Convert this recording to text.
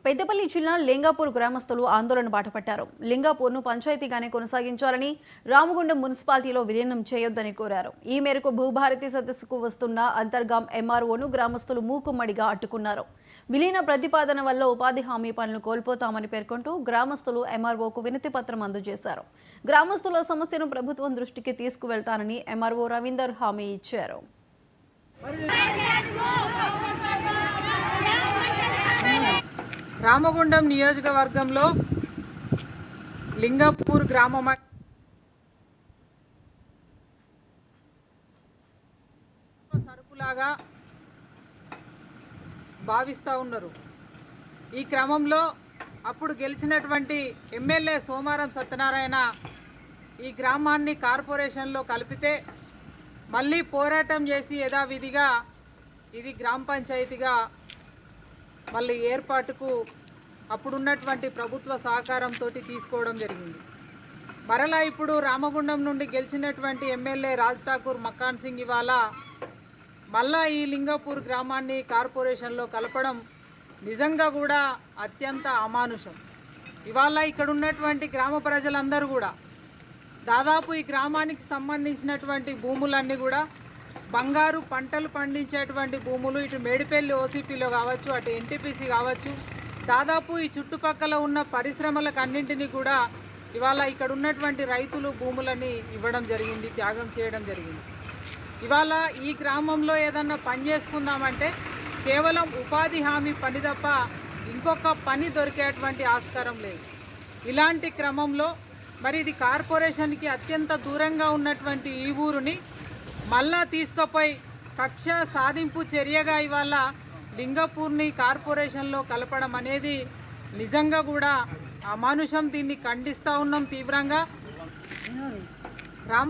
పెద్దపల్లి జిల్లా లింగాపూర్ గ్రామస్తులు ఆందోళన బాటపట్టారు. లింగాపూర్ను పంచాయతీగానే కొనసాగించాలని, రామగుండం మున్సిపాలిటీలో విలీనం చేయొద్దని కోరారు. ఈ మేరకు భూభారతి సదస్సుకు వస్తున్న అంతర్గాం ఎంఆర్ఓను గ్రామస్తులు మూకుమ్మడిగా అడ్డుకున్నారు. విలీన ప్రతిపాదన వల్ల ఉపాధి హామీ పనులు కోల్పోతామని పేర్కొంటూ గ్రామస్తులు ఎంఆర్ఓకు వినతి పత్రం అందజేశారు. గ్రామస్తుల సమస్యను ప్రభుత్వం దృష్టికి తీసుకువెళ్తానని ఎంఆర్ఓ రవీందర్ హామీ ఇచ్చారు. రామగుండం నియోజకవర్గంలో లింగాపూర్ గ్రామం సరుకులాగా భావిస్తూ ఉన్నారు. ఈ క్రమంలో అప్పుడు గెలిచినటువంటి ఎమ్మెల్యే సోమారం సత్యనారాయణ ఈ గ్రామాన్ని కార్పొరేషన్లో కలిపితే మళ్ళీ పోరాటం చేసి యథావిధిగా ఇది గ్రామ పంచాయతీగా మళ్ళీ ఏర్పాటుకు అప్పుడున్నటువంటి ప్రభుత్వ సహకారంతో తీసుకోవడం జరిగింది. మరలా ఇప్పుడు రామగుండం నుండి గెలిచినటువంటి ఎమ్మెల్యే రాజ్ ఠాకూర్ మక్కాన్ సింగ్ ఇవాళ మళ్ళా ఈ లింగాపూర్ గ్రామాన్ని కార్పొరేషన్లో కలపడం నిజంగా కూడా అత్యంత అమానుషం. ఇవాళ ఇక్కడ ఉన్నటువంటి గ్రామ ప్రజలందరూ కూడా దాదాపు ఈ గ్రామానికి సంబంధించినటువంటి భూములన్నీ కూడా బంగారు పంటలు పండించేటువంటి భూములు, ఇటు మేడిపల్లి ఓసీపీలో కావచ్చు, అటు ఎన్టీపీసీ కావచ్చు, దాదాపు ఈ చుట్టుపక్కల ఉన్న పరిశ్రమలకు అన్నింటినీ కూడా ఇవాళ ఇక్కడ ఉన్నటువంటి రైతులు భూములని ఇవ్వడం జరిగింది, త్యాగం చేయడం జరిగింది. ఇవాళ ఈ గ్రామంలో ఏదన్నా పని చేసుకుందామంటే కేవలం ఉపాధి హామీ పని తప్ప ఇంకొక పని దొరికేటువంటి ఆస్కారం లేదు. ఇలాంటి క్రమంలో మరి ఇది కార్పొరేషన్కి అత్యంత దూరంగా ఉన్నటువంటి ఈ ఊరుని మళ్ళా తీసుకుపోయి కక్ష సాధింపు చర్యగా ఇవాళ లింగాపూర్ని కార్పొరేషన్లో కలపడం అనేది నిజంగా కూడా అమానుషం. దీన్ని ఖండిస్తూ ఉన్నాం తీవ్రంగా. రామ